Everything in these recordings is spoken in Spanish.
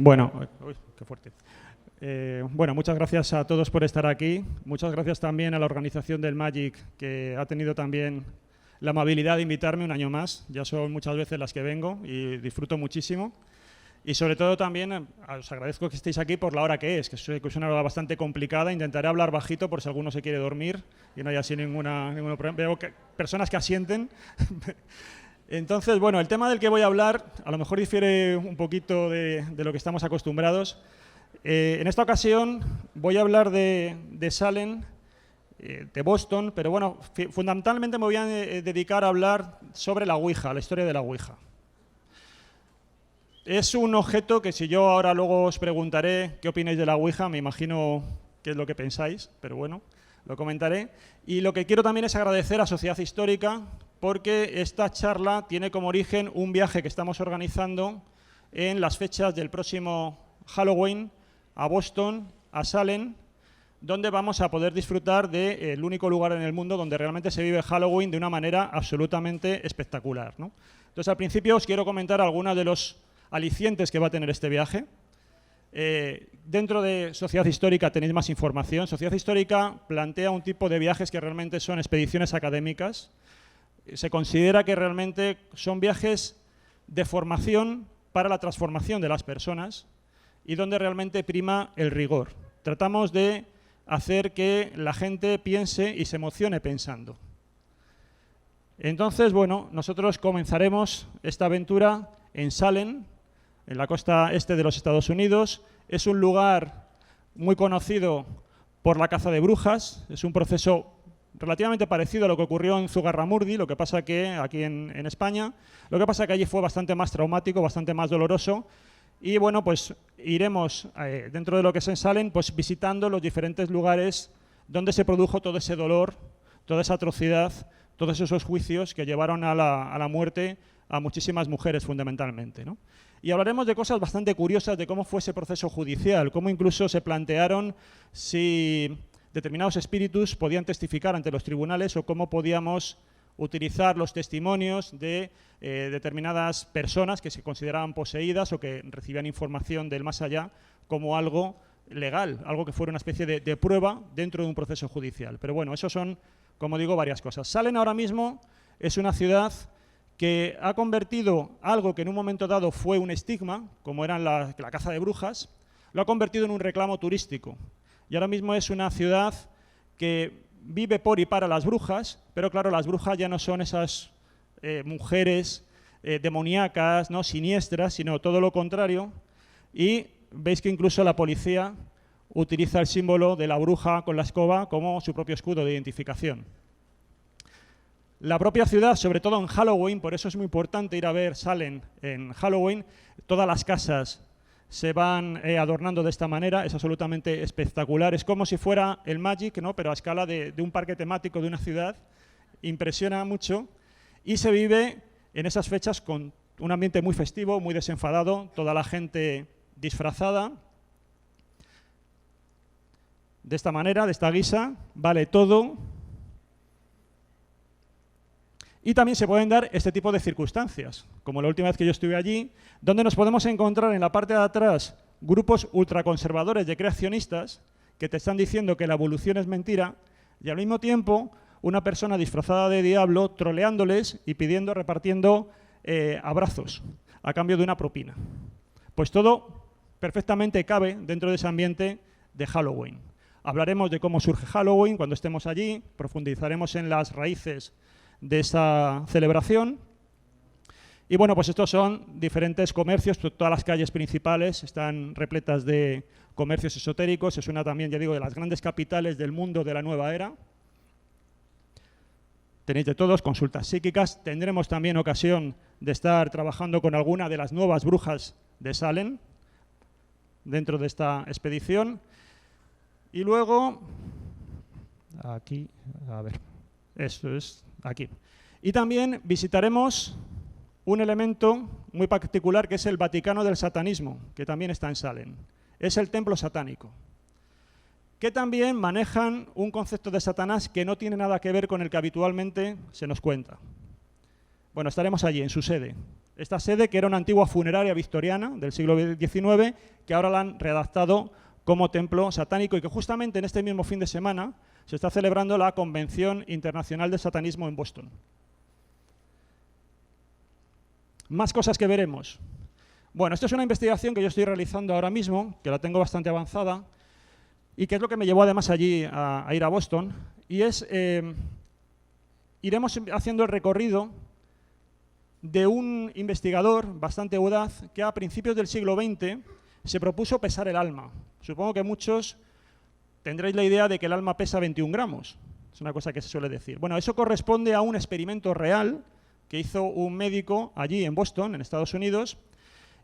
Bueno, uy, qué fuerte. Bueno, muchas gracias a todos por estar aquí. Muchas gracias también a la organización del Magic, que ha tenido también la amabilidad de invitarme un año más. Ya son muchas veces las que vengo y disfruto muchísimo. Y sobre todo también os agradezco que estéis aquí por la hora que es una hora bastante complicada. Intentaré hablar bajito por si alguno se quiere dormir y no hay así ningún problema. Veo que personas que asienten. Entonces, bueno, el tema del que voy a hablar a lo mejor difiere un poquito de lo que estamos acostumbrados. En esta ocasión voy a hablar de Salem, de Boston, pero bueno, fundamentalmente me voy a dedicar a hablar sobre la Ouija, la historia de la Ouija. Es un objeto que si yo ahora luego os preguntaré qué opináis de la Ouija, me imagino qué es lo que pensáis, pero bueno, lo comentaré. Y lo que quiero también es agradecer a Sociedad Histórica, porque esta charla tiene como origen un viaje que estamos organizando en las fechas del próximo Halloween a Boston, a Salem, donde vamos a poder disfrutar del único lugar en el mundo donde realmente se vive Halloween de una manera absolutamente espectacular, ¿no? Entonces, al principio os quiero comentar algunos de los alicientes que va a tener este viaje. Dentro de Sociedad Histórica tenéis más información. Sociedad Histórica plantea un tipo de viajes que realmente son expediciones académicas. Se considera que realmente son viajes de formación para la transformación de las personas y donde realmente prima el rigor. Tratamos de hacer que la gente piense y se emocione pensando. Entonces, bueno, nosotros comenzaremos esta aventura en Salem, en la costa este de los Estados Unidos. Es un lugar muy conocido por la caza de brujas. Es un proceso relativamente parecido a lo que ocurrió en Zugarramurdi, lo que pasa que aquí en España, lo que pasa que allí fue bastante más traumático, bastante más doloroso. Y bueno, pues iremos dentro de lo que es en Salem, pues visitando los diferentes lugares donde se produjo todo ese dolor, toda esa atrocidad, todos esos juicios que llevaron a la muerte a muchísimas mujeres fundamentalmente, ¿no? Y hablaremos de cosas bastante curiosas de cómo fue ese proceso judicial, cómo incluso se plantearon si determinados espíritus podían testificar ante los tribunales o cómo podíamos utilizar los testimonios de determinadas personas que se consideraban poseídas o que recibían información del más allá como algo legal, algo que fuera una especie de prueba dentro de un proceso judicial. Pero bueno, eso son, como digo, varias cosas. Salem ahora mismo es una ciudad que ha convertido algo que en un momento dado fue un estigma, como era la caza de brujas, lo ha convertido en un reclamo turístico. Y ahora mismo es una ciudad que vive por y para las brujas, pero claro, las brujas ya no son esas mujeres demoníacas, ¿no?, siniestras, sino todo lo contrario. Y veis que incluso la policía utiliza el símbolo de la bruja con la escoba como su propio escudo de identificación. La propia ciudad, sobre todo en Halloween, por eso es muy importante ir a ver Salem en Halloween, todas las casas se van adornando de esta manera, es absolutamente espectacular. Es como si fuera el Magic, ¿no?, pero a escala de un parque temático de una ciudad. Impresiona mucho y se vive en esas fechas con un ambiente muy festivo, muy desenfadado, toda la gente disfrazada. De esta manera, de esta guisa, vale todo. Y también se pueden dar este tipo de circunstancias, como la última vez que yo estuve allí, donde nos podemos encontrar en la parte de atrás grupos ultraconservadores de creacionistas que te están diciendo que la evolución es mentira y al mismo tiempo una persona disfrazada de diablo troleándoles y repartiendo abrazos a cambio de una propina. Pues todo perfectamente cabe dentro de ese ambiente de Halloween. Hablaremos de cómo surge Halloween cuando estemos allí, profundizaremos en las raíces de esa celebración. Y bueno, pues estos son diferentes comercios, todas las calles principales están repletas de comercios esotéricos, es una también, ya digo, de las grandes capitales del mundo de la nueva era. Tenéis de todos, consultas psíquicas, tendremos también ocasión de estar trabajando con alguna de las nuevas brujas de Salem dentro de esta expedición. Y luego, aquí, a ver, eso es aquí. Y también visitaremos un elemento muy particular que es el Vaticano del Satanismo, que también está en Salem. Es el templo satánico, que también manejan un concepto de Satanás que no tiene nada que ver con el que habitualmente se nos cuenta. Bueno, estaremos allí, en su sede. Esta sede, que era una antigua funeraria victoriana del siglo XIX, que ahora la han redactado como templo satánico y que justamente en este mismo fin de semana se está celebrando la Convención Internacional de Satanismo en Boston. Más cosas que veremos. Bueno, esto es una investigación que yo estoy realizando ahora mismo, que la tengo bastante avanzada, y que es lo que me llevó además allí a ir a Boston, y es, iremos haciendo el recorrido de un investigador bastante audaz que a principios del siglo XX se propuso pesar el alma. Supongo que muchos tendréis la idea de que el alma pesa 21 gramos. Es una cosa que se suele decir. Bueno, eso corresponde a un experimento real que hizo un médico allí en Boston, en Estados Unidos,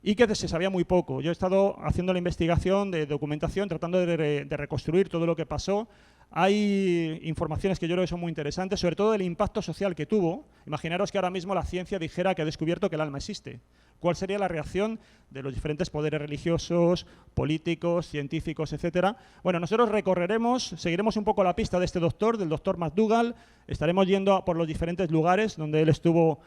y que se sabía muy poco. Yo he estado haciendo la investigación de documentación, tratando de reconstruir todo lo que pasó. Hay informaciones que yo creo que son muy interesantes, sobre todo el impacto social que tuvo. Imaginaros que ahora mismo la ciencia dijera que ha descubierto que el alma existe. ¿Cuál sería la reacción de los diferentes poderes religiosos, políticos, científicos, etcétera? Bueno, nosotros recorreremos, seguiremos un poco la pista de este doctor, del doctor McDougall. Estaremos yendo por los diferentes lugares donde él estuvo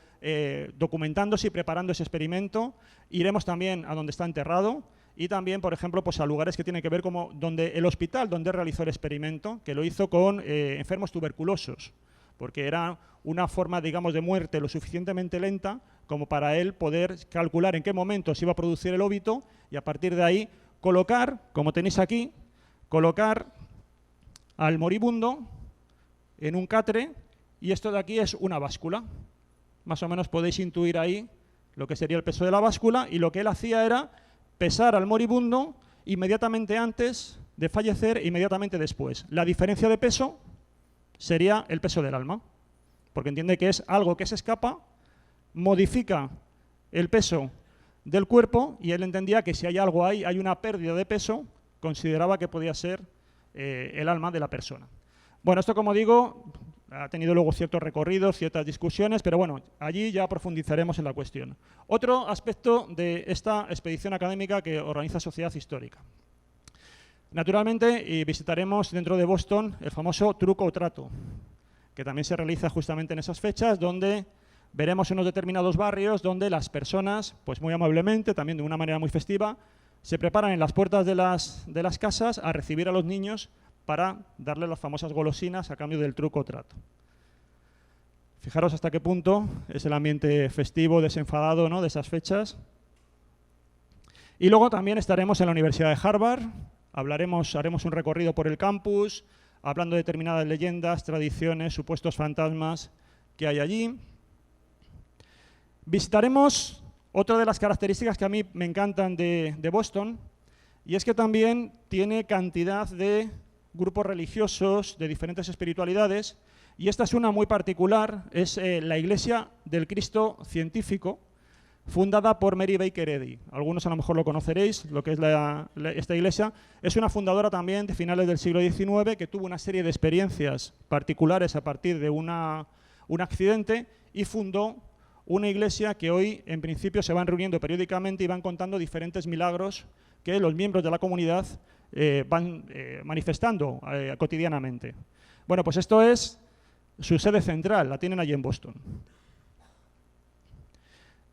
documentándose y preparando ese experimento. Iremos también a donde está enterrado y también, por ejemplo, pues a lugares que tienen que ver como donde el hospital donde realizó el experimento, que lo hizo con enfermos tuberculosos, porque era una forma, digamos, de muerte lo suficientemente lenta como para él poder calcular en qué momento se iba a producir el óbito y a partir de ahí colocar, como tenéis aquí, colocar al moribundo en un catre, y esto de aquí es una báscula. Más o menos podéis intuir ahí lo que sería el peso de la báscula, y lo que él hacía era pesar al moribundo inmediatamente antes de fallecer e inmediatamente después. La diferencia de peso sería el peso del alma, porque entiende que es algo que se escapa, modifica el peso del cuerpo, y él entendía que si hay algo ahí, hay una pérdida de peso, consideraba que podía ser el alma de la persona. Bueno, esto, como digo, ha tenido luego ciertos recorridos, ciertas discusiones, pero bueno, allí ya profundizaremos en la cuestión. Otro aspecto de esta expedición académica que organiza Sociedad Histórica. Naturalmente, visitaremos dentro de Boston el famoso truco o trato, que también se realiza justamente en esas fechas, donde veremos unos determinados barrios donde las personas, pues muy amablemente, también de una manera muy festiva, se preparan en las puertas de las casas a recibir a los niños para darle las famosas golosinas a cambio del truco o trato. Fijaros hasta qué punto es el ambiente festivo, desenfadado, ¿no?, de esas fechas. Y luego también estaremos en la Universidad de Harvard, haremos un recorrido por el campus, hablando de determinadas leyendas, tradiciones, supuestos fantasmas que hay allí. Visitaremos otra de las características que a mí me encantan de Boston, y es que también tiene cantidad de grupos religiosos de diferentes espiritualidades, y esta es una muy particular, es la Iglesia del Cristo Científico, fundada por Mary Baker Eddy. Algunos a lo mejor lo conoceréis, lo que es esta iglesia. Es una fundadora también de finales del siglo XIX que tuvo una serie de experiencias particulares a partir de un accidente y fundó una iglesia que hoy, en principio, se van reuniendo periódicamente y van contando diferentes milagros que los miembros de la comunidad van manifestando cotidianamente. Bueno, pues esto es su sede central, la tienen allí en Boston.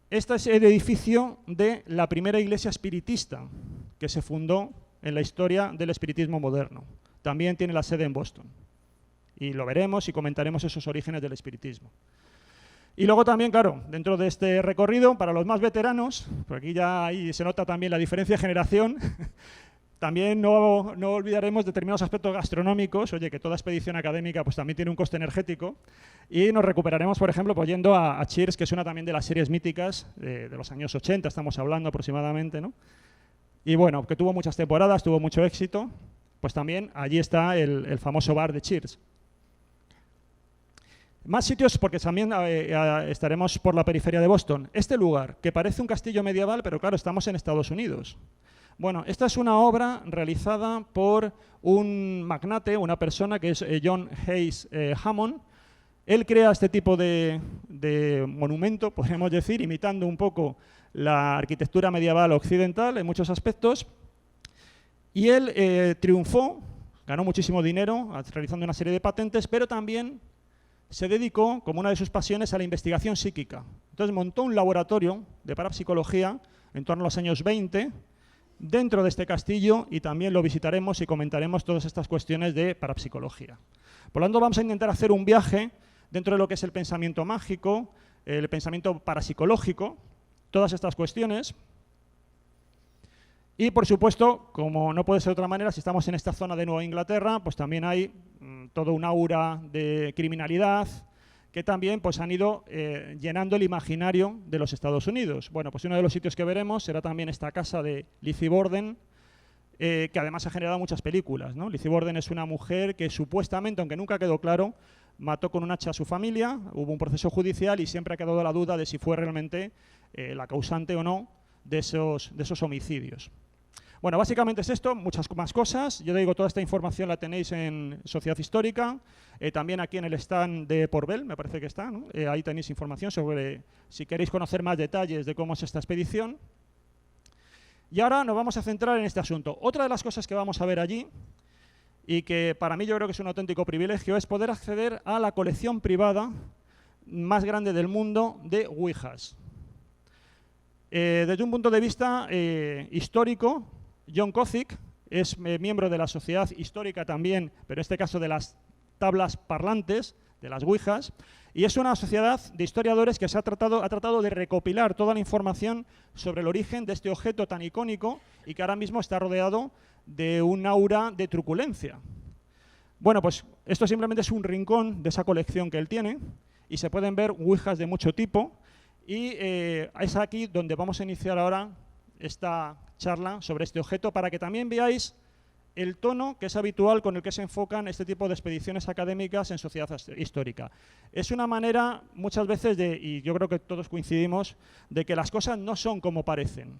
Este es el edificio de la primera iglesia espiritista que se fundó en la historia del espiritismo moderno. También tiene la sede en Boston. Y lo veremos y comentaremos esos orígenes del espiritismo. Y luego también, claro, dentro de este recorrido, para los más veteranos, por aquí ya ahí se nota también la diferencia de generación, también no olvidaremos determinados aspectos gastronómicos. Oye, que toda expedición académica pues también tiene un coste energético. Y nos recuperaremos, por ejemplo, pues yendo a Cheers, que es una también de las series míticas de los años 80, estamos hablando aproximadamente, ¿no? Y bueno, que tuvo muchas temporadas, tuvo mucho éxito. Pues también allí está el famoso bar de Cheers. Más sitios, porque también estaremos por la periferia de Boston. Este lugar, que parece un castillo medieval, pero claro, estamos en Estados Unidos. Bueno, esta es una obra realizada por un magnate, una persona que es John Hayes Hammond. Él crea este tipo de monumento, podríamos decir, imitando un poco la arquitectura medieval occidental en muchos aspectos. Y él triunfó, ganó muchísimo dinero realizando una serie de patentes, pero también se dedicó, como una de sus pasiones, a la investigación psíquica. Entonces montó un laboratorio de parapsicología en torno a los años 20 dentro de este castillo y también lo visitaremos y comentaremos todas estas cuestiones de parapsicología. Por lo tanto, vamos a intentar hacer un viaje dentro de lo que es el pensamiento mágico, el pensamiento parapsicológico, todas estas cuestiones. Y, por supuesto, como no puede ser de otra manera, si estamos en esta zona de Nueva Inglaterra, pues también hay todo un aura de criminalidad que también pues, han ido llenando el imaginario de los Estados Unidos. Bueno, pues uno de los sitios que veremos será también esta casa de Lizzie Borden, que además ha generado muchas películas, ¿no? Lizzie Borden es una mujer que supuestamente, aunque nunca quedó claro, mató con un hacha a su familia, hubo un proceso judicial y siempre ha quedado la duda de si fue realmente la causante o no de esos homicidios. Bueno, básicamente es esto, muchas más cosas. Yo digo, toda esta información la tenéis en Sociedad Histórica, también aquí en el stand de Porbel, me parece que está, ¿no? Ahí tenéis información sobre si queréis conocer más detalles de cómo es esta expedición. Y ahora nos vamos a centrar en este asunto. Otra de las cosas que vamos a ver allí, y que para mí yo creo que es un auténtico privilegio, es poder acceder a la colección privada más grande del mundo de ouijas. Desde un punto de vista histórico, John Kozik es miembro de la Sociedad Histórica también, pero en este caso de las tablas parlantes, de las ouijas, y es una sociedad de historiadores que ha tratado de recopilar toda la información sobre el origen de este objeto tan icónico y que ahora mismo está rodeado de un aura de truculencia. Bueno, pues esto simplemente es un rincón de esa colección que él tiene y se pueden ver ouijas de mucho tipo y es aquí donde vamos a iniciar ahora esta charla sobre este objeto para que también veáis el tono que es habitual con el que se enfocan este tipo de expediciones académicas en sociedad histórica. Es una manera muchas veces de, y yo creo que todos coincidimos, de que las cosas no son como parecen.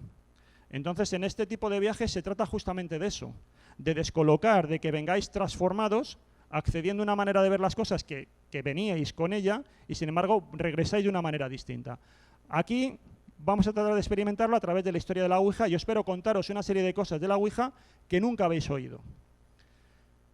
Entonces, en este tipo de viajes se trata justamente de eso, de descolocar, de que vengáis transformados, accediendo a una manera de ver las cosas que veníais con ella y, sin embargo, regresáis de una manera distinta. Aquí vamos a tratar de experimentarlo a través de la historia de la ouija y yo espero contaros una serie de cosas de la ouija que nunca habéis oído.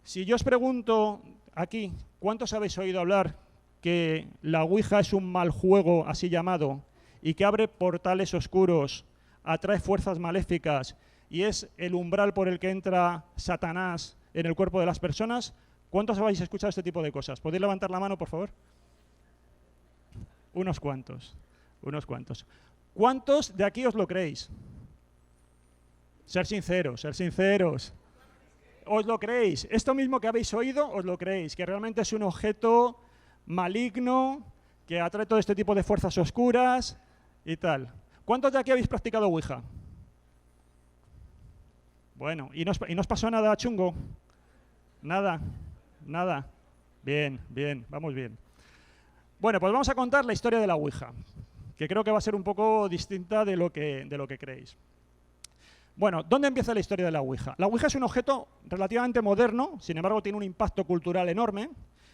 Si yo os pregunto aquí, ¿cuántos habéis oído hablar que la ouija es un mal juego así llamado y que abre portales oscuros, atrae fuerzas maléficas y es el umbral por el que entra Satanás en el cuerpo de las personas? ¿Cuántos habéis escuchado este tipo de cosas? ¿Podéis levantar la mano, por favor? Unos cuantos, unos cuantos. ¿Cuántos de aquí os lo creéis? Ser sinceros, ser sinceros. ¿Os lo creéis? Esto mismo que habéis oído, ¿os lo creéis? Que realmente es un objeto maligno, que atrae todo este tipo de fuerzas oscuras y tal. ¿Cuántos de aquí habéis practicado ouija? Bueno, ¿y no os pasó nada chungo? Nada, nada. Bien, bien, vamos bien. Bueno, pues vamos a contar la historia de la ouija, que creo que va a ser un poco distinta de lo que creéis. Bueno, ¿dónde empieza la historia de la ouija? La ouija es un objeto relativamente moderno, sin embargo tiene un impacto cultural enorme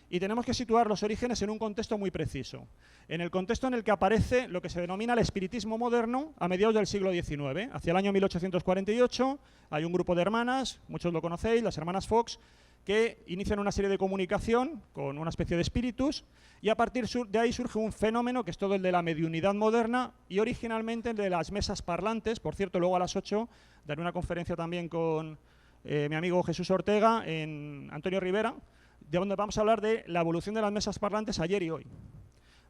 y tenemos que situar los orígenes en un contexto muy preciso, en el contexto en el que aparece lo que se denomina el espiritismo moderno a mediados del siglo XIX. Hacia el año 1848 hay un grupo de hermanas, muchos lo conocéis, las hermanas Fox, que inician una serie de comunicación con una especie de espíritus y a partir de ahí surge un fenómeno que es todo el de la mediunidad moderna y originalmente el de las mesas parlantes. Por cierto, luego a las 8 daré una conferencia también con mi amigo Jesús Ortega en Antonio Rivera, de donde vamos a hablar de la evolución de las mesas parlantes ayer y hoy.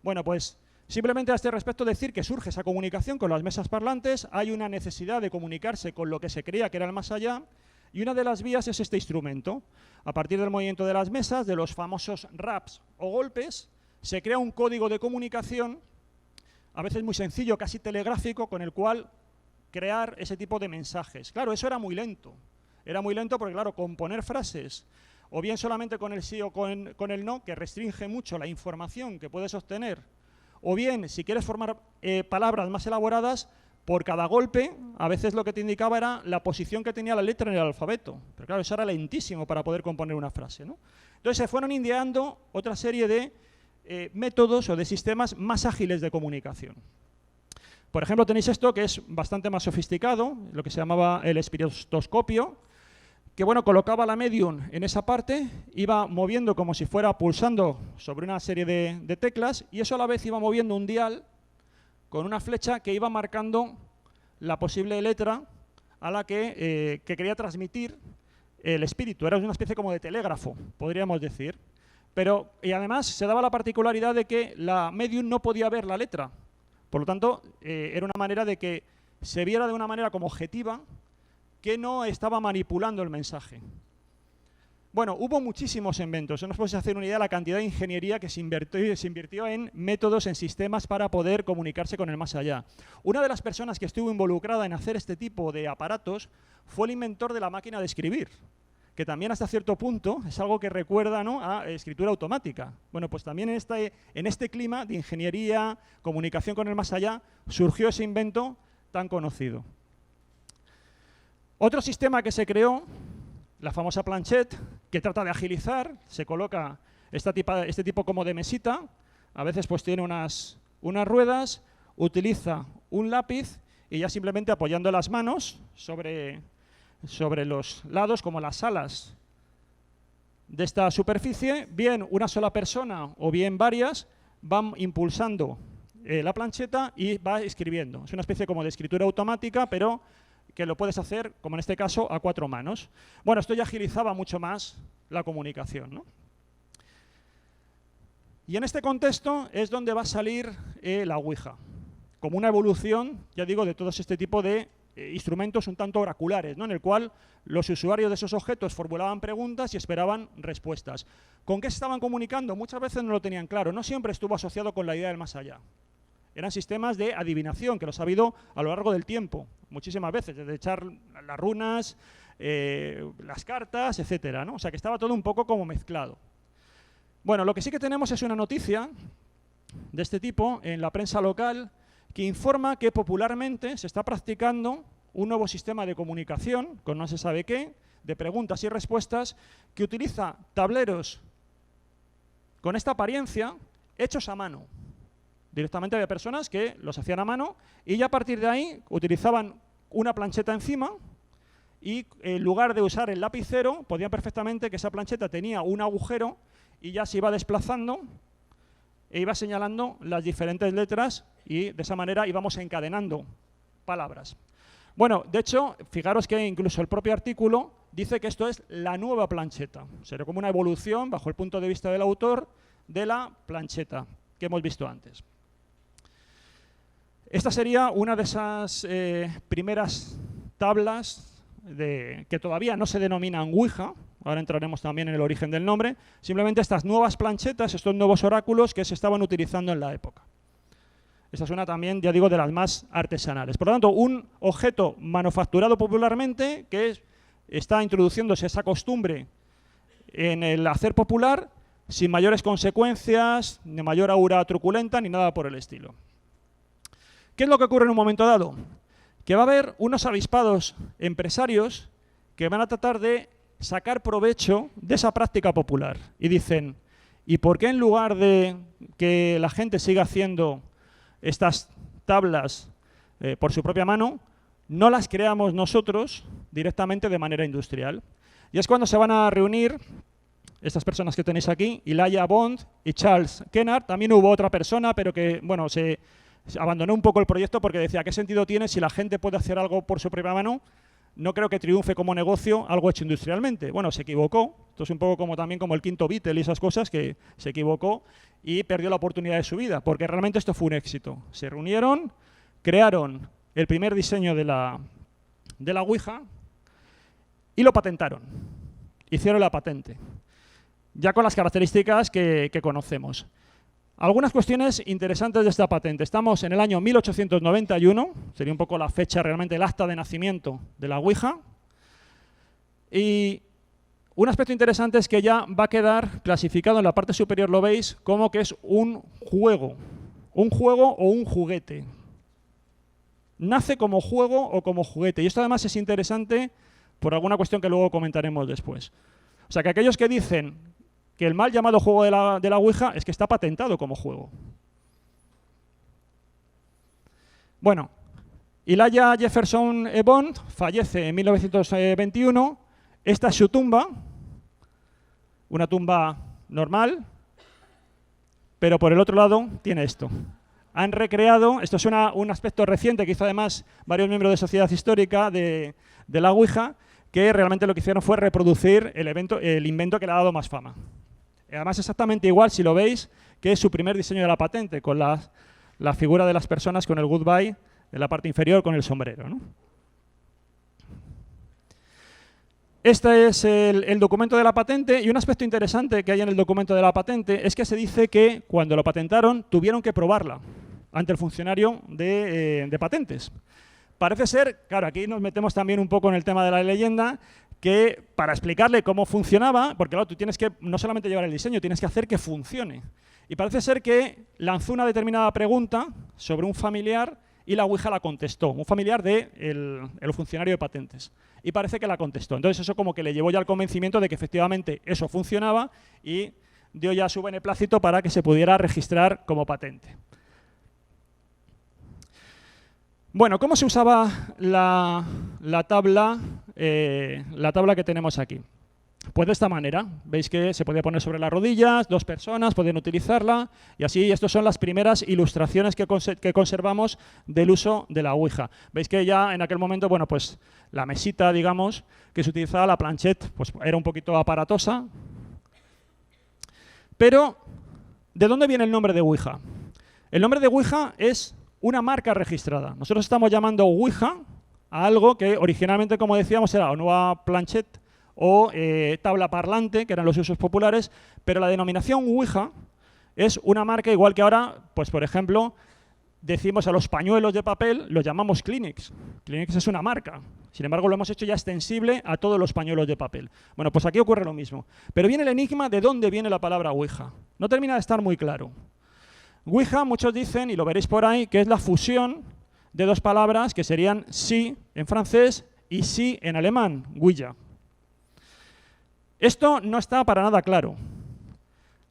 Bueno, pues simplemente a este respecto decir que surge esa comunicación con las mesas parlantes, hay una necesidad de comunicarse con lo que se creía que era el más allá y una de las vías es este instrumento. A partir del movimiento de las mesas, de los famosos raps o golpes, se crea un código de comunicación, a veces muy sencillo, casi telegráfico, con el cual crear ese tipo de mensajes. Claro, eso era muy lento porque, claro, componer frases, o bien solamente con el sí o con el no, que restringe mucho la información que puedes obtener, o bien, si quieres formar palabras más elaboradas, por cada golpe, a veces lo que te indicaba era la posición que tenía la letra en el alfabeto. Pero claro, eso era lentísimo para poder componer una frase, ¿no? Entonces se fueron ideando otra serie de métodos o de sistemas más ágiles de comunicación. Por ejemplo, tenéis esto que es bastante más sofisticado, lo que se llamaba el espiritoscopio, que bueno, colocaba la medium en esa parte, iba moviendo como si fuera pulsando sobre una serie de teclas y eso a la vez iba moviendo un dial con una flecha que iba marcando la posible letra a la que quería transmitir el espíritu. Era una especie como de telégrafo, podríamos decir. Y además se daba la particularidad de que la medium no podía ver la letra. Por lo tanto, era una manera de que se viera de una manera como objetiva que no estaba manipulando el mensaje. Bueno, hubo muchísimos inventos. No os podéis hacer una idea de la cantidad de ingeniería que se invirtió en métodos, en sistemas para poder comunicarse con el más allá. Una de las personas que estuvo involucrada en hacer este tipo de aparatos fue el inventor de la máquina de escribir, que también hasta cierto punto es algo que recuerda, ¿no?, a escritura automática. Bueno, pues también en este clima de ingeniería, comunicación con el más allá, surgió ese invento tan conocido. Otro sistema que se creó, la famosa planchette, que trata de agilizar, se coloca este tipo como de mesita, a veces pues tiene unas ruedas, utiliza un lápiz y ya simplemente apoyando las manos sobre los lados, como las alas de esta superficie, bien una sola persona o bien varias van impulsando la plancheta y va escribiendo. Es una especie como de escritura automática, pero que lo puedes hacer, como en este caso, a 4 manos. Bueno, esto ya agilizaba mucho más la comunicación, ¿no? Y en este contexto es donde va a salir la Ouija, como una evolución, ya digo, de todo este tipo de instrumentos un tanto oraculares, ¿no?, en el cual los usuarios de esos objetos formulaban preguntas y esperaban respuestas. ¿Con qué se estaban comunicando? Muchas veces no lo tenían claro, no siempre estuvo asociado con la idea del más allá. Eran sistemas de adivinación, que los ha habido a lo largo del tiempo, muchísimas veces, desde echar las runas, las cartas, etcétera, ¿no? O sea que estaba todo un poco como mezclado. Bueno, lo que sí que tenemos es una noticia de este tipo en la prensa local que informa que popularmente se está practicando un nuevo sistema de comunicación, con no se sabe qué, de preguntas y respuestas, que utiliza tableros con esta apariencia hechos a mano. Directamente había personas que los hacían a mano y ya a partir de ahí utilizaban una plancheta encima y en lugar de usar el lapicero, podían perfectamente que esa plancheta tenía un agujero y ya se iba desplazando e iba señalando las diferentes letras y de esa manera íbamos encadenando palabras. Bueno, de hecho, fijaros que incluso el propio artículo dice que esto es la nueva plancheta. Sería como una evolución, bajo el punto de vista del autor, de la plancheta que hemos visto antes. Esta sería una de esas primeras tablas que todavía no se denominan Ouija, ahora entraremos también en el origen del nombre, simplemente estas nuevas planchetas, estos nuevos oráculos que se estaban utilizando en la época. Esta es una también, ya digo, de las más artesanales. Por lo tanto, un objeto manufacturado popularmente que está introduciéndose esa costumbre en el hacer popular sin mayores consecuencias, ni mayor aura truculenta, ni nada por el estilo. ¿Qué es lo que ocurre en un momento dado? Que va a haber unos avispados empresarios que van a tratar de sacar provecho de esa práctica popular. Y dicen, ¿y por qué en lugar de que la gente siga haciendo estas tablas por su propia mano, no las creamos nosotros directamente de manera industrial? Y es cuando se van a reunir estas personas que tenéis aquí, Elijah Bond y Charles Kennard. También hubo otra persona, pero que bueno, se abandonó un poco el proyecto porque decía, ¿qué sentido tiene si la gente puede hacer algo por su propia mano? No creo que triunfe como negocio algo hecho industrialmente. Bueno, se equivocó. Esto es un poco también como el quinto Beatle y esas cosas, que se equivocó y perdió la oportunidad de su vida, porque realmente esto fue un éxito. Se reunieron, crearon el primer diseño de la Ouija y lo patentaron. Hicieron la patente, ya con las características que conocemos. Algunas cuestiones interesantes de esta patente. Estamos en el año 1891, sería un poco la fecha realmente, el acta de nacimiento de la Ouija. Y un aspecto interesante es que ya va a quedar clasificado en la parte superior, lo veis, como que es un juego o un juguete. Nace como juego o como juguete. Y esto además es interesante por alguna cuestión que luego comentaremos después. O sea, que aquellos que dicen que el mal llamado juego de la Ouija es que está patentado como juego. Bueno, Elijah Jefferson Bond fallece en 1921. Esta es su tumba, una tumba normal, pero por el otro lado tiene esto. han recreado, esto es un aspecto reciente que hizo además varios miembros de Sociedad Histórica de la Ouija, que realmente lo que hicieron fue reproducir el invento que le ha dado más fama. Además, exactamente igual, si lo veis, que es su primer diseño de la patente, con la figura de las personas con el goodbye en la parte inferior con el sombrero, ¿no? Este es el documento de la patente, y un aspecto interesante que hay en el documento de la patente es que se dice que cuando lo patentaron tuvieron que probarla ante el funcionario de patentes. Parece ser, claro, aquí nos metemos también un poco en el tema de la leyenda, que para explicarle cómo funcionaba, porque claro, tú tienes que no solamente llevar el diseño, tienes que hacer que funcione. Y parece ser que lanzó una determinada pregunta sobre un familiar y la Ouija la contestó, un familiar del funcionario de patentes. Y parece que la contestó. Entonces eso como que le llevó ya al convencimiento de que efectivamente eso funcionaba y dio ya su beneplácito para que se pudiera registrar como patente. Bueno, ¿cómo se usaba la tabla que tenemos aquí? Pues de esta manera. Veis que se podía poner sobre las rodillas, 2 personas podían utilizarla, y así estas son las primeras ilustraciones que conservamos del uso de la Ouija. Veis que ya en aquel momento, bueno, pues la mesita, digamos, que se utilizaba, la planchette, pues era un poquito aparatosa. Pero, ¿de dónde viene el nombre de Ouija? El nombre de Ouija es una marca registrada. Nosotros estamos llamando Ouija a algo que originalmente, como decíamos, era o nueva planchette o tabla parlante, que eran los usos populares, pero la denominación Ouija es una marca igual que ahora, pues por ejemplo, decimos a los pañuelos de papel, los llamamos Kleenex. Kleenex es una marca. Sin embargo, lo hemos hecho ya extensible a todos los pañuelos de papel. Bueno, pues aquí ocurre lo mismo. Pero viene el enigma de dónde viene la palabra Ouija. No termina de estar muy claro. Ouija, muchos dicen, y lo veréis por ahí, que es la fusión de 2 palabras que serían sí en francés y sí en alemán, Ouija. Esto no está para nada claro.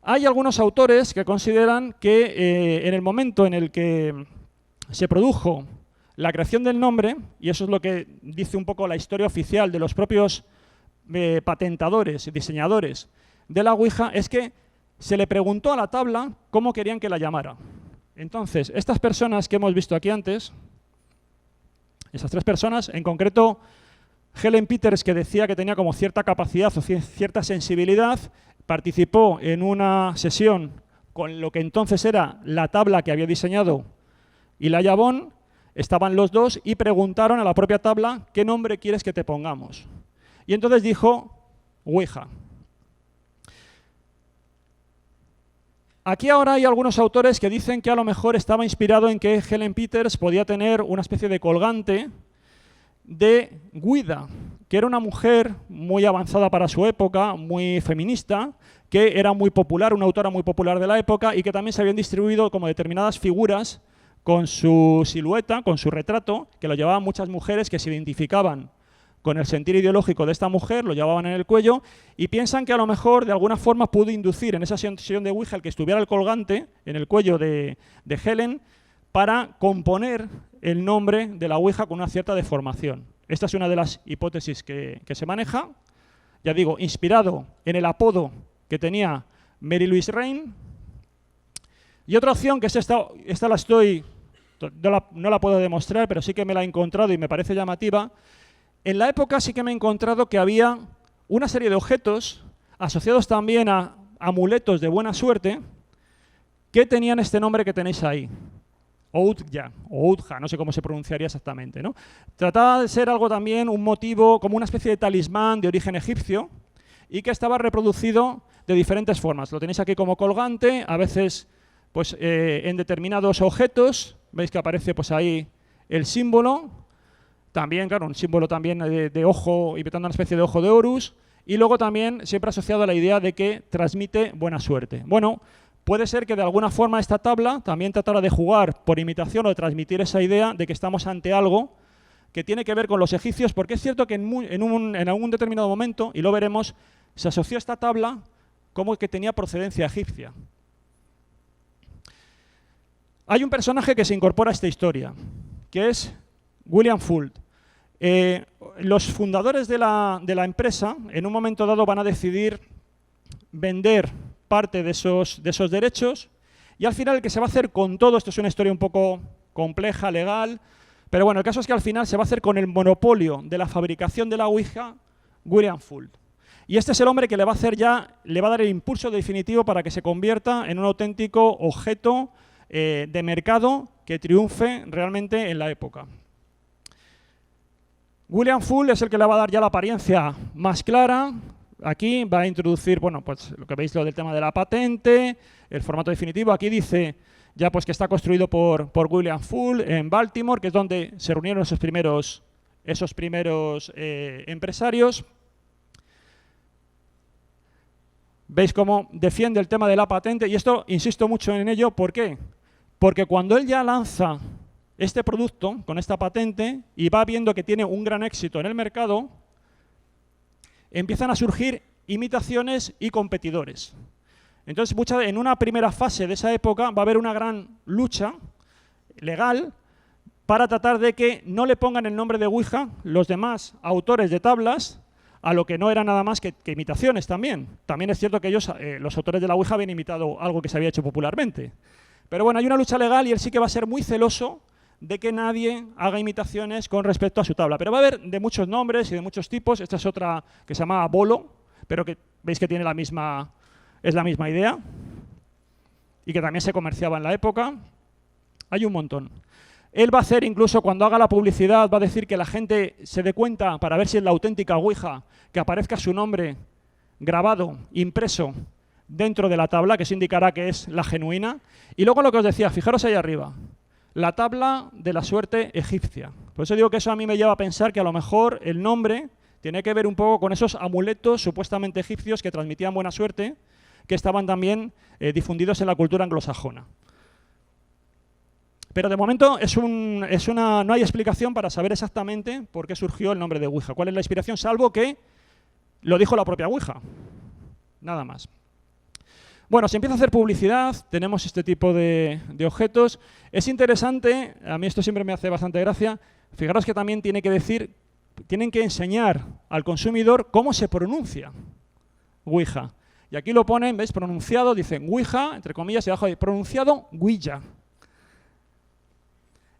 Hay algunos autores que consideran que en el momento en el que se produjo la creación del nombre, y eso es lo que dice un poco la historia oficial de los propios patentadores y diseñadores de la Ouija, es que se le preguntó a la tabla cómo querían que la llamara. Entonces, estas personas que hemos visto aquí antes, esas 3 personas, en concreto Helen Peters, que decía que tenía como cierta capacidad o cierta sensibilidad, participó en una sesión con lo que entonces era la tabla que había diseñado Elijah Bond, estaban los dos y preguntaron a la propia tabla ¿qué nombre quieres que te pongamos? Y entonces dijo Ouija. Aquí ahora hay algunos autores que dicen que a lo mejor estaba inspirado en que Helen Peters podía tener una especie de colgante de Guida, que era una mujer muy avanzada para su época, muy feminista, que era muy popular, una autora muy popular de la época y que también se habían distribuido como determinadas figuras con su silueta, con su retrato, que lo llevaban muchas mujeres que se identificaban con el sentir ideológico de esta mujer, lo llevaban en el cuello y piensan que a lo mejor de alguna forma pudo inducir en esa sesión de Ouija el que estuviera el colgante en el cuello de Helen para componer el nombre de la Ouija con una cierta deformación. Esta es una de las hipótesis que se maneja, ya digo, inspirado en el apodo que tenía Mary Louise Rain. Y otra opción, que es esta la estoy, no la puedo demostrar, pero sí que me la he encontrado y me parece llamativa. En la época sí que me he encontrado que había una serie de objetos asociados también a amuletos de buena suerte que tenían este nombre que tenéis ahí. Oudja, o Oudja, no sé cómo se pronunciaría exactamente, ¿no? Trataba de ser algo también, un motivo, como una especie de talismán de origen egipcio y que estaba reproducido de diferentes formas. Lo tenéis aquí como colgante, a veces pues, en determinados objetos, veis que aparece pues, ahí el símbolo, también, claro, un símbolo también de ojo, imitando una especie de ojo de Horus, y luego también siempre asociado a la idea de que transmite buena suerte. Bueno, puede ser que de alguna forma esta tabla también tratara de jugar por imitación o de transmitir esa idea de que estamos ante algo que tiene que ver con los egipcios, porque es cierto que en algún determinado momento, y lo veremos, se asoció esta tabla como que tenía procedencia egipcia. Hay un personaje que se incorpora a esta historia, que es William Fuld. Los fundadores de la empresa, en un momento dado, van a decidir vender parte de esos derechos Y al final el que se va a hacer con todo, esto es una historia un poco compleja, legal, pero bueno, el caso es que al final se va a hacer con el monopolio de la fabricación de la Ouija, William Fuld. Y este es el hombre que le va a hacer le va a dar el impulso definitivo para que se convierta en un auténtico objeto de mercado que triunfe realmente en la época. William Fuld es el que le va a dar ya la apariencia más clara. Aquí va a introducir, bueno, pues lo que veis, lo del tema de la patente, el formato definitivo. Aquí dice ya pues que está construido por William Fuld en Baltimore, que es donde se reunieron esos primeros empresarios. Veis cómo defiende el tema de la patente, y esto insisto mucho en ello. ¿Por qué? Porque cuando él ya lanza este producto con esta patente y va viendo que tiene un gran éxito en el mercado, empiezan a surgir imitaciones y competidores. Entonces, en una primera fase de esa época va a haber una gran lucha legal para tratar de que no le pongan el nombre de Ouija los demás autores de tablas, a lo que no era nada más que imitaciones también. También es cierto que ellos, los autores de la Ouija, habían imitado algo que se había hecho popularmente. Pero bueno, hay una lucha legal y él sí que va a ser muy celoso de que nadie haga imitaciones con respecto a su tabla. Pero va a haber de muchos nombres y de muchos tipos. Esta es otra que se llama Bolo, pero que veis que tiene es la misma idea y que también se comerciaba en la época. Hay un montón. Él va a hacer, incluso cuando haga la publicidad, va a decir que la gente se dé cuenta, para ver si es la auténtica Ouija, que aparezca su nombre grabado, impreso, dentro de la tabla, que eso indicará que es la genuina. Y luego lo que os decía, fijaros ahí arriba, la tabla de la suerte egipcia. Por eso digo que eso a mí me lleva a pensar que a lo mejor el nombre tiene que ver un poco con esos amuletos supuestamente egipcios que transmitían buena suerte, que estaban también difundidos en la cultura anglosajona. Pero de momento no hay explicación para saber exactamente por qué surgió el nombre de Ouija, cuál es la inspiración, salvo que lo dijo la propia Ouija. Nada más. Bueno, se empieza a hacer publicidad, tenemos este tipo de objetos. Es interesante, a mí esto siempre me hace bastante gracia, fijaros que también tienen que enseñar al consumidor cómo se pronuncia Ouija. Y aquí lo ponen, ¿veis? Pronunciado, dicen Ouija, entre comillas, y abajo hay pronunciado Ouija.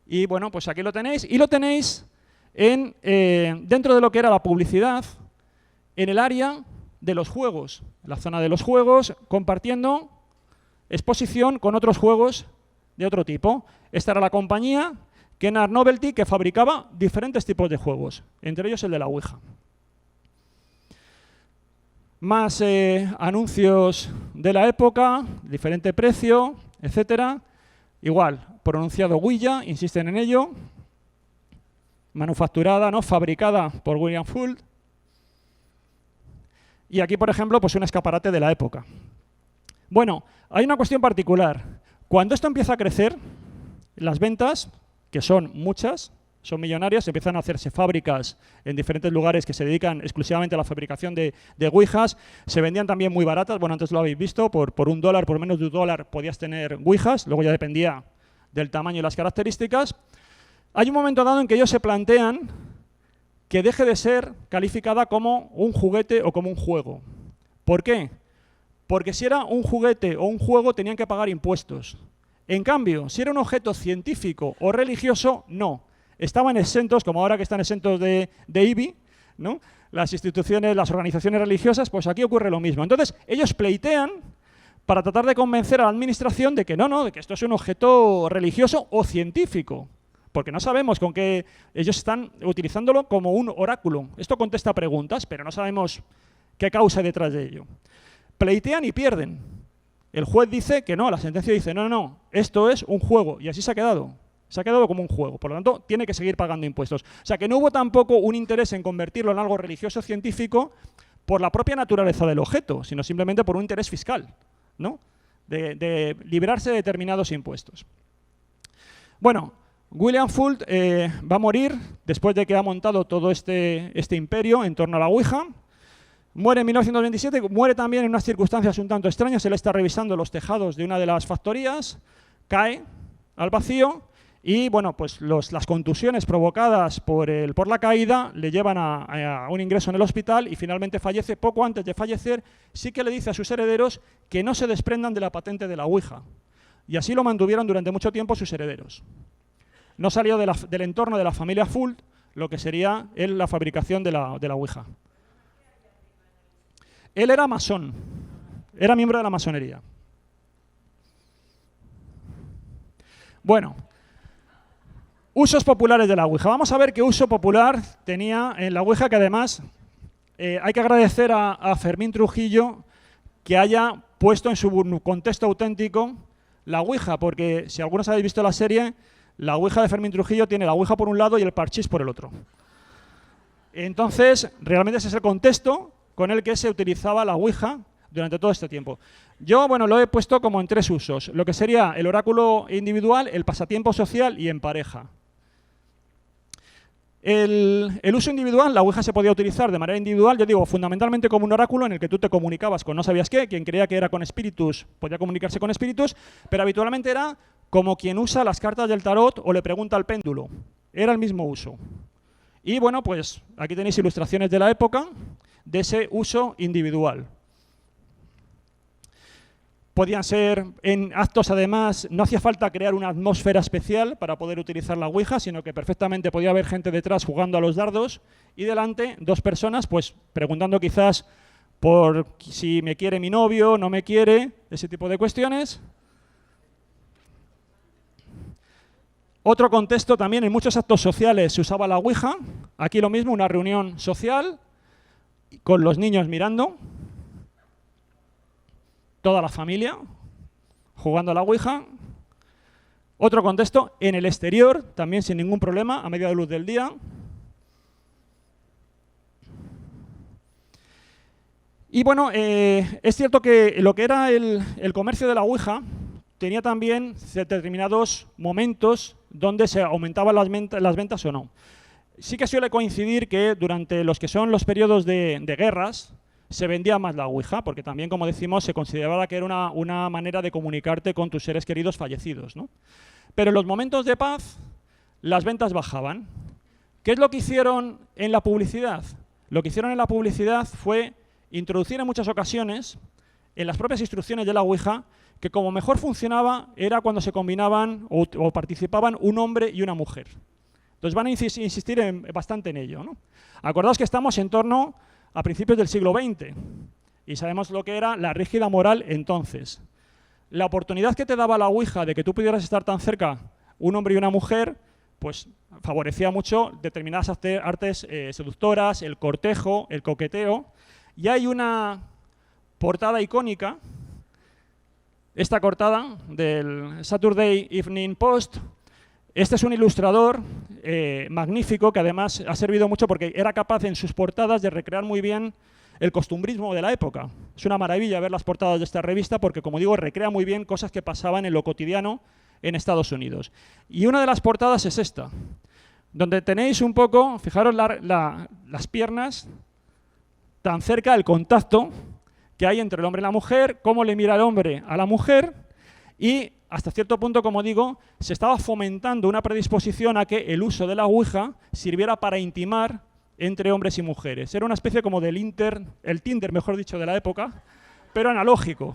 Y bueno, pues aquí lo tenéis. Y lo tenéis dentro de lo que era la publicidad, en el área de los juegos, la zona de los juegos, compartiendo exposición con otros juegos de otro tipo. Esta era la compañía Kennard Novelty, que fabricaba diferentes tipos de juegos, entre ellos el de la Ouija. Más anuncios de la época, diferente precio, etcétera. Igual, pronunciado Ouija, insisten en ello. Manufacturada, ¿no? Fabricada por William Fuld. Y aquí, por ejemplo, pues un escaparate de la época. Bueno, hay una cuestión particular. Cuando esto empieza a crecer, las ventas, que son muchas, son millonarias, empiezan a hacerse fábricas en diferentes lugares que se dedican exclusivamente a la fabricación de Ouijas. Se vendían también muy baratas, bueno, antes lo habéis visto, por $1, por menos de $1 podías tener Ouijas, luego ya dependía del tamaño y las características. Hay un momento dado en que ellos se plantean que deje de ser calificada como un juguete o como un juego. ¿Por qué? Porque si era un juguete o un juego tenían que pagar impuestos. En cambio, si era un objeto científico o religioso, no. Estaban exentos, como ahora que están exentos de IBI, ¿no? Las instituciones, las organizaciones religiosas, pues aquí ocurre lo mismo. Entonces, ellos pleitean para tratar de convencer a la administración de que no, de que esto es un objeto religioso o científico. Porque no sabemos con qué ellos están utilizándolo como un oráculo. Esto contesta preguntas, pero no sabemos qué causa hay detrás de ello. Pleitean y pierden. El juez dice que no, la sentencia dice no, esto es un juego. Y así se ha quedado. Se ha quedado como un juego. Por lo tanto, tiene que seguir pagando impuestos. O sea, que no hubo tampoco un interés en convertirlo en algo religioso científico por la propia naturaleza del objeto, sino simplemente por un interés fiscal, ¿no? De librarse de determinados impuestos. Bueno, William Fuld va a morir después de que ha montado todo este imperio en torno a la Ouija. Muere en 1927, muere también en unas circunstancias un tanto extrañas. Él está revisando los tejados de una de las factorías, cae al vacío y bueno, pues las contusiones provocadas por la caída le llevan a un ingreso en el hospital y finalmente fallece. Poco antes de fallecer sí que le dice a sus herederos que no se desprendan de la patente de la Ouija. y así lo mantuvieron durante mucho tiempo sus herederos. No salió del entorno de la familia Fuld lo que sería la fabricación de la Ouija. Él era masón, era miembro de la masonería. Bueno, usos populares de la Ouija. Vamos a ver qué uso popular tenía en la Ouija, que además hay que agradecer a Fermín Trujillo que haya puesto en su contexto auténtico la Ouija, porque si algunos habéis visto la serie, la Ouija de Fermín Trujillo tiene la Ouija por un lado y el parchís por el otro. Entonces, realmente ese es el contexto con el que se utilizaba la Ouija durante todo este tiempo. Yo, bueno, lo he puesto como en 3 usos, lo que sería el oráculo individual, el pasatiempo social y en pareja. El uso individual, la Ouija se podía utilizar de manera individual, yo digo, fundamentalmente como un oráculo en el que tú te comunicabas con no sabías qué, quien creía que era con espíritus podía comunicarse con espíritus, pero habitualmente era como quien usa las cartas del tarot o le pregunta al péndulo. Era el mismo uso. Y bueno, pues aquí tenéis ilustraciones de la época de ese uso individual. Podían ser en actos, además, no hacía falta crear una atmósfera especial para poder utilizar la Ouija, sino que perfectamente podía haber gente detrás jugando a los dardos y delante 2 personas, pues preguntando quizás por si me quiere mi novio, no me quiere, ese tipo de cuestiones. Otro contexto también, en muchos actos sociales se usaba la Ouija. Aquí lo mismo, una reunión social con los niños mirando. Toda la familia jugando a la Ouija. Otro contexto, en el exterior, también sin ningún problema, a media luz del día. Y bueno, es cierto que lo que era el comercio de la Ouija tenía también determinados momentos donde se aumentaban las ventas o no. Sí que suele coincidir que durante los que son los periodos de guerras, se vendía más la Ouija, porque también, como decimos, se consideraba que era una manera de comunicarte con tus seres queridos fallecidos, ¿no? Pero en los momentos de paz, las ventas bajaban. ¿Qué es lo que hicieron en la publicidad? Lo que hicieron en la publicidad fue introducir en muchas ocasiones, en las propias instrucciones de la Ouija, que como mejor funcionaba era cuando se combinaban o participaban un hombre y una mujer. Entonces van a insistir bastante en ello, ¿no? Acordaos que estamos en torno a principios del siglo XX, y sabemos lo que era la rígida moral entonces. La oportunidad que te daba la Ouija de que tú pudieras estar tan cerca, un hombre y una mujer, pues favorecía mucho determinadas artes seductoras, el cortejo, el coqueteo, y hay una portada icónica, esta cortada del Saturday Evening Post. Este es un ilustrador magnífico que además ha servido mucho porque era capaz en sus portadas de recrear muy bien el costumbrismo de la época. Es una maravilla ver las portadas de esta revista porque, como digo, recrea muy bien cosas que pasaban en lo cotidiano en Estados Unidos. Y una de las portadas es esta, donde tenéis un poco, fijaros las piernas, tan cerca el contacto que hay entre el hombre y la mujer, cómo le mira el hombre a la mujer y hasta cierto punto, como digo, se estaba fomentando una predisposición a que el uso de la Ouija sirviera para intimar entre hombres y mujeres. Era una especie como el Tinder, mejor dicho, de la época, pero analógico.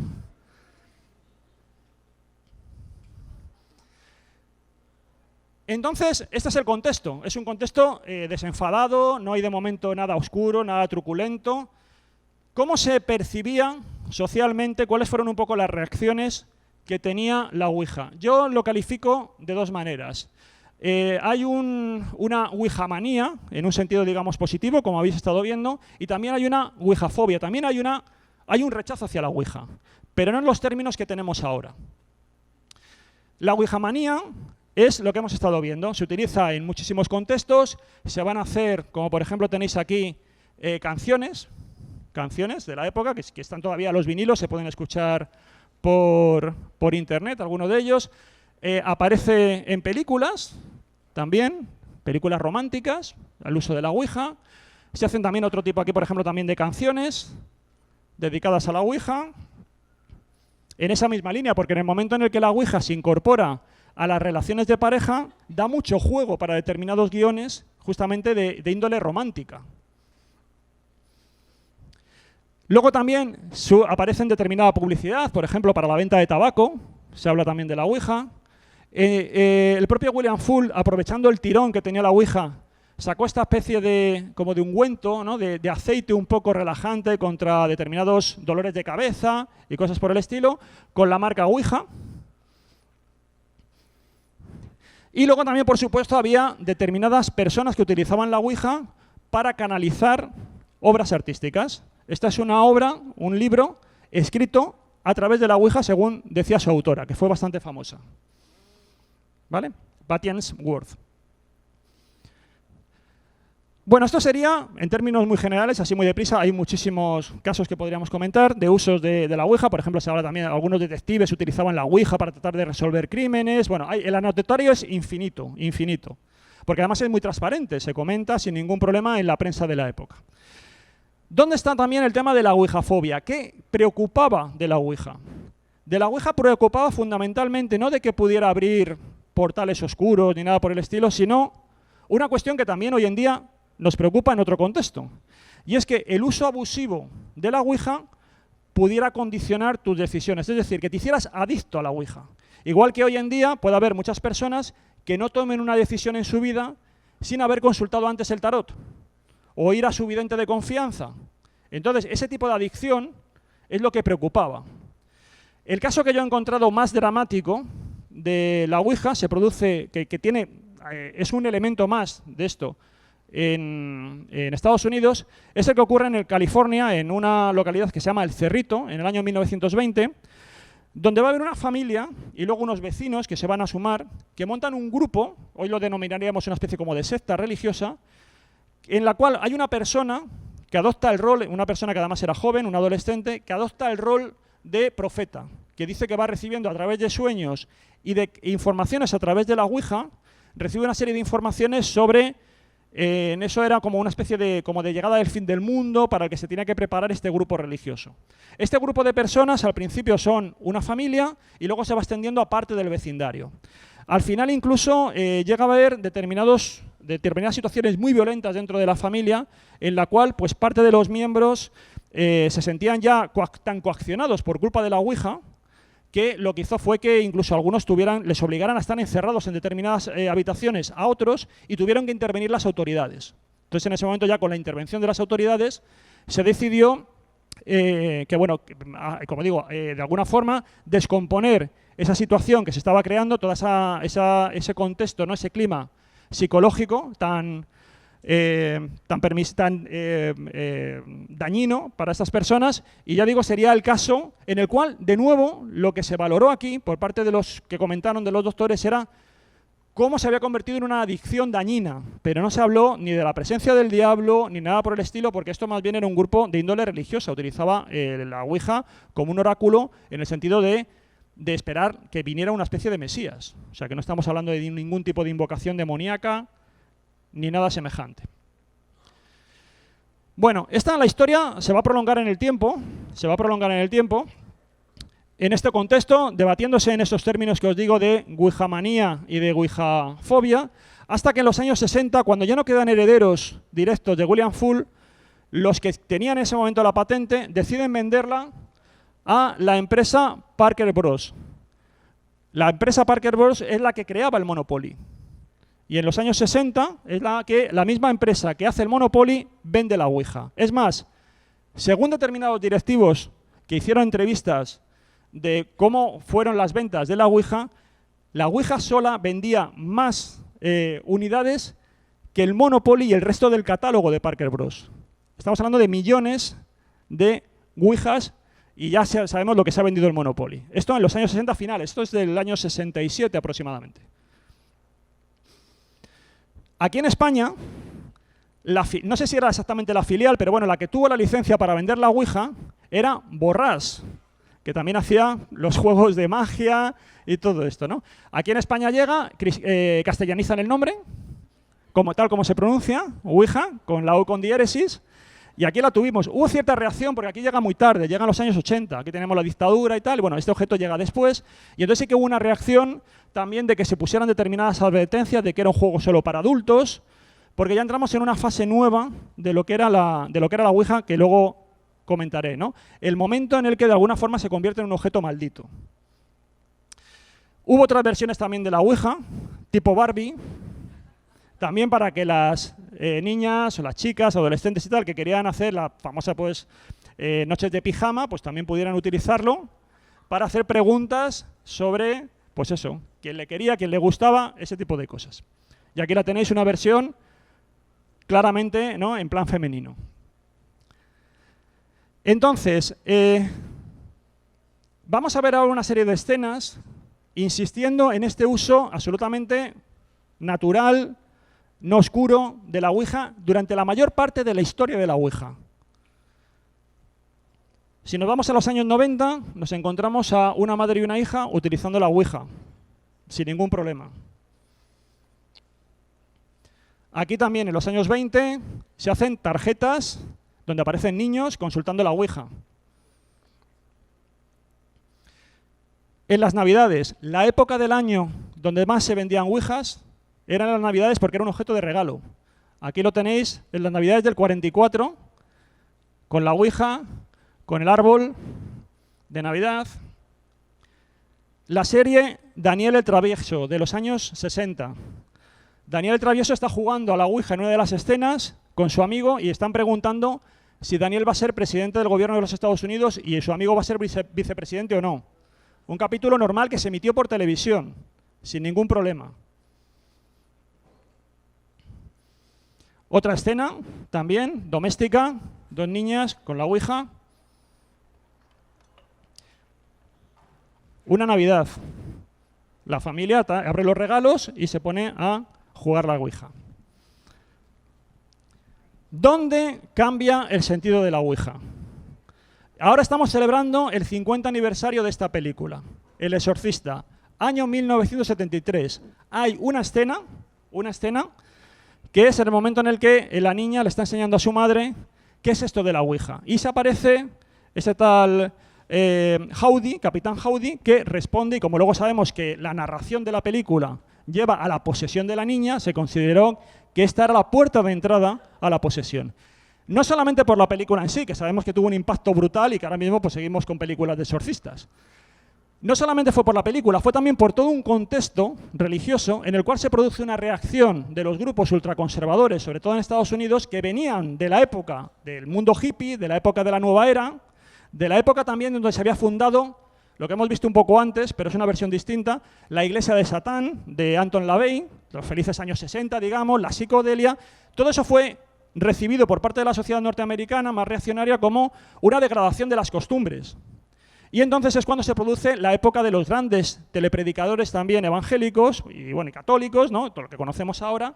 Entonces, este es el contexto. Es un contexto desenfadado, no hay de momento nada oscuro, nada truculento. ¿Cómo se percibía socialmente? ¿Cuáles fueron un poco las reacciones que tenía la Ouija? Yo lo califico de 2 maneras. Hay una Ouijamanía, en un sentido, digamos, positivo, como habéis estado viendo, y también hay una Ouijafobia, también hay un rechazo hacia la Ouija, pero no en los términos que tenemos ahora. La Ouijamanía es lo que hemos estado viendo, se utiliza en muchísimos contextos, se van a hacer, como por ejemplo tenéis aquí, canciones de la época, que están todavía los vinilos, se pueden escuchar por internet, algunos de ellos. Aparece en películas también, películas románticas, al uso de la Ouija. Se hacen también otro tipo aquí, por ejemplo, también de canciones dedicadas a la Ouija. En esa misma línea, porque en el momento en el que la Ouija se incorpora a las relaciones de pareja, da mucho juego para determinados guiones, justamente de índole romántica. Luego también aparece en determinada publicidad, por ejemplo, para la venta de tabaco, se habla también de la Ouija. El propio William Full, aprovechando el tirón que tenía la Ouija, sacó esta especie de, como de ungüento, ¿no? de aceite un poco relajante contra determinados dolores de cabeza y cosas por el estilo, con la marca Ouija. Y luego también, por supuesto, había determinadas personas que utilizaban la Ouija para canalizar obras artísticas. Esta es una obra, un libro, escrito a través de la Ouija, según decía su autora, que fue bastante famosa. ¿Vale? Batian's Word. Bueno, esto sería, en términos muy generales, así muy deprisa, hay muchísimos casos que podríamos comentar de usos de la Ouija. Por ejemplo, se habla también, algunos detectives utilizaban la Ouija para tratar de resolver crímenes. Bueno, el anecdotario es infinito, infinito. Porque además es muy transparente, se comenta sin ningún problema en la prensa de la época. ¿Dónde está también el tema de la ouijafobia? ¿Qué preocupaba de la Ouija? De la Ouija preocupaba fundamentalmente no de que pudiera abrir portales oscuros ni nada por el estilo, sino una cuestión que también hoy en día nos preocupa en otro contexto. Y es que el uso abusivo de la Ouija pudiera condicionar tus decisiones, es decir, que te hicieras adicto a la Ouija. Igual que hoy en día puede haber muchas personas que no tomen una decisión en su vida sin haber consultado antes el tarot o ir a su vidente de confianza. Entonces, ese tipo de adicción es lo que preocupaba. El caso que yo he encontrado más dramático de la Ouija se produce, es un elemento más de esto en Estados Unidos, es el que ocurre en California, en una localidad que se llama El Cerrito, en el año 1920, donde va a haber una familia y luego unos vecinos que se van a sumar, que montan un grupo, hoy lo denominaríamos una especie como de secta religiosa, en la cual hay una persona que adopta el rol, una persona que además era joven, un adolescente, que adopta el rol de profeta, que dice que va recibiendo a través de sueños y de informaciones a través de la Ouija, recibe una serie de informaciones sobre, en eso era como una especie de llegada del fin del mundo para el que se tenía que preparar este grupo religioso. Este grupo de personas al principio son una familia y luego se va extendiendo a parte del vecindario. Al final incluso llega a haber determinadas situaciones muy violentas dentro de la familia en la cual pues, parte de los miembros se sentían ya tan coaccionados por culpa de la Ouija que lo que hizo fue que incluso algunos les obligaran a estar encerrados en determinadas habitaciones a otros y tuvieron que intervenir las autoridades. Entonces, en ese momento ya con la intervención de las autoridades se decidió como digo, de alguna forma descomponer esa situación que se estaba creando, todo ese contexto, ¿no? Ese clima psicológico tan dañino para estas personas, y ya digo, sería el caso en el cual, de nuevo, lo que se valoró aquí, por parte de los que comentaron, de los doctores, era cómo se había convertido en una adicción dañina, pero no se habló ni de la presencia del diablo, ni nada por el estilo, porque esto más bien era un grupo de índole religiosa, utilizaba la Ouija como un oráculo en el sentido de esperar que viniera una especie de Mesías, o sea que no estamos hablando de ningún tipo de invocación demoníaca, ni nada semejante. Bueno, la historia se va a prolongar en el tiempo, en este contexto, debatiéndose en estos términos que os digo de ouijamanía y de ouijafobia, hasta que en los años 60, cuando ya no quedan herederos directos de William Full, los que tenían en ese momento la patente deciden venderla a la empresa Parker Bros. La empresa Parker Bros. Es la que creaba el Monopoly. Y en los años 60 es la misma empresa que hace el Monopoly vende la Ouija. Es más, según determinados directivos que hicieron entrevistas de cómo fueron las ventas de la Ouija sola vendía más unidades que el Monopoly y el resto del catálogo de Parker Bros. Estamos hablando de millones de Ouijas y ya sabemos lo que se ha vendido el Monopoly. Esto en los años 60 finales, esto es del año 67 aproximadamente. Aquí en España, no sé si era exactamente la filial, pero bueno, la que tuvo la licencia para vender la Ouija era Borràs, que también hacía los juegos de magia y todo esto, ¿no? Aquí en España llega, castellanizan el nombre, tal como se pronuncia, Ouija, con la O con diéresis, y aquí la tuvimos. Hubo cierta reacción porque aquí llega muy tarde, llegan los años 80, aquí tenemos la dictadura y tal, y bueno, este objeto llega después, y entonces sí que hubo una reacción también de que se pusieran determinadas advertencias de que era un juego solo para adultos, porque ya entramos en una fase nueva de lo que era la Ouija, que luego comentaré, ¿no? El momento en el que de alguna forma se convierte en un objeto maldito. Hubo otras versiones también de la Ouija, tipo Barbie, también para que las niñas o las chicas, adolescentes y tal, que querían hacer la famosa pues, noches de pijama, pues también pudieran utilizarlo para hacer preguntas sobre, pues eso, quién le quería, quién le gustaba, ese tipo de cosas. Y aquí la tenéis una versión claramente, ¿no?, en plan femenino. Entonces, vamos a ver ahora una serie de escenas insistiendo en este uso absolutamente natural, no oscuro, de la Ouija durante la mayor parte de la historia de la Ouija. Si nos vamos a los años 90, nos encontramos a una madre y una hija utilizando la Ouija, sin ningún problema. Aquí también, en los años 20, se hacen tarjetas donde aparecen niños consultando la Ouija. En las Navidades, la época del año donde más se vendían Ouijas eran las Navidades porque era un objeto de regalo. Aquí lo tenéis en las Navidades del 44, con la Ouija, con el árbol de Navidad. La serie Daniel el Travieso, de los años 60. Daniel el Travieso está jugando a la Ouija en una de las escenas con su amigo y están preguntando si Daniel va a ser presidente del gobierno de los Estados Unidos y su amigo va a ser vicepresidente o no. Un capítulo normal que se emitió por televisión, sin ningún problema. Otra escena, también, doméstica, dos niñas con la Ouija. Una Navidad. La familia abre los regalos y se pone a jugar la Ouija. ¿Dónde cambia el sentido de la Ouija? Ahora estamos celebrando el 50 aniversario de esta película, El Exorcista, año 1973. Hay una escena que es el momento en el que la niña le está enseñando a su madre qué es esto de la Ouija. Y se aparece ese tal Howdy, Capitán Howdy, que responde, y como luego sabemos que la narración de la película lleva a la posesión de la niña, se consideró que esta era la puerta de entrada a la posesión. No solamente por la película en sí, que sabemos que tuvo un impacto brutal y que ahora mismo pues, seguimos con películas de exorcistas. No solamente fue por la película, fue también por todo un contexto religioso en el cual se produce una reacción de los grupos ultraconservadores, sobre todo en Estados Unidos, que venían de la época del mundo hippie, de la época de la nueva era, de la época también donde se había fundado, lo que hemos visto un poco antes, pero es una versión distinta, la Iglesia de Satán, de Anton LaVey, los felices años 60, digamos, la psicodelia. Todo eso fue recibido por parte de la sociedad norteamericana más reaccionaria como una degradación de las costumbres. Y entonces es cuando se produce la época de los grandes telepredicadores también evangélicos y, bueno, y católicos, ¿no?, todo lo que conocemos ahora.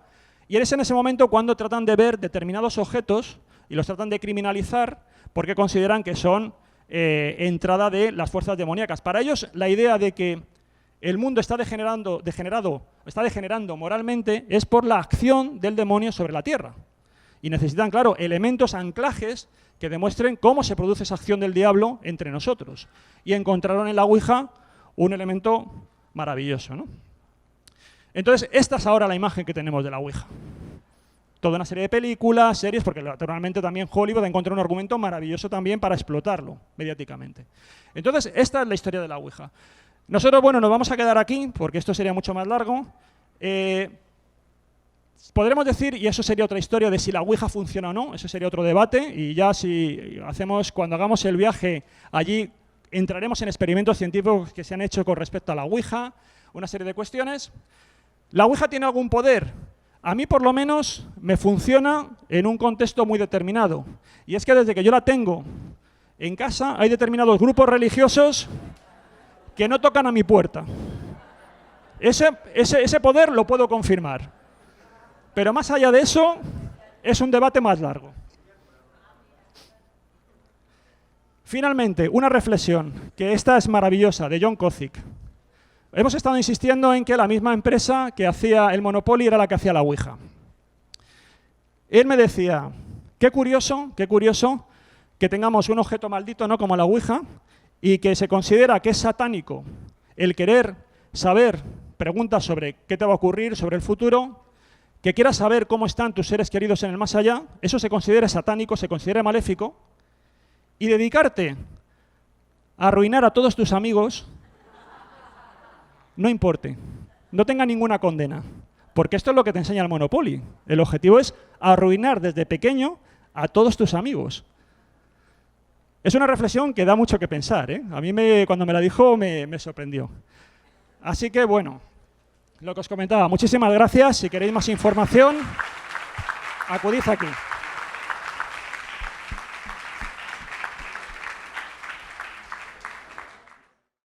Y es en ese momento cuando tratan de ver determinados objetos y los tratan de criminalizar porque consideran que son entrada de las fuerzas demoníacas. Para ellos, la idea de que el mundo está degenerando moralmente es por la acción del demonio sobre la tierra. Y necesitan, claro, elementos, anclajes que demuestren cómo se produce esa acción del diablo entre nosotros. Y encontraron en la Ouija un elemento maravilloso, ¿no? Entonces, esta es ahora la imagen que tenemos de la Ouija. Toda una serie de películas, series, porque naturalmente también Hollywood encontró un argumento maravilloso también para explotarlo mediáticamente. Entonces, esta es la historia de la Ouija. Nosotros, bueno, nos vamos a quedar aquí, porque esto sería mucho más largo. Podremos decir, y eso sería otra historia, de si la Ouija funciona o no, eso sería otro debate, y ya cuando hagamos el viaje allí, entraremos en experimentos científicos que se han hecho con respecto a la Ouija, una serie de cuestiones. ¿La Ouija tiene algún poder? A mí, por lo menos, me funciona en un contexto muy determinado. Y es que desde que yo la tengo en casa, hay determinados grupos religiosos que no tocan a mi puerta. Ese poder lo puedo confirmar. Pero más allá de eso, es un debate más largo. Finalmente, una reflexión, que esta es maravillosa, de John Kozik. Hemos estado insistiendo en que la misma empresa que hacía el Monopoly era la que hacía la Ouija. Él me decía, qué curioso que tengamos un objeto maldito, ¿no?, como la Ouija, y que se considera que es satánico el querer saber preguntas sobre qué te va a ocurrir, sobre el futuro, que quieras saber cómo están tus seres queridos en el más allá, eso se considera satánico, se considera maléfico, y dedicarte a arruinar a todos tus amigos no importe, no tenga ninguna condena, porque esto es lo que te enseña el Monopoly. El objetivo es arruinar desde pequeño a todos tus amigos. Es una reflexión que da mucho que pensar, ¿eh? A mí cuando me la dijo me sorprendió. Así que, bueno, lo que os comentaba, muchísimas gracias. Si queréis más información, acudid aquí.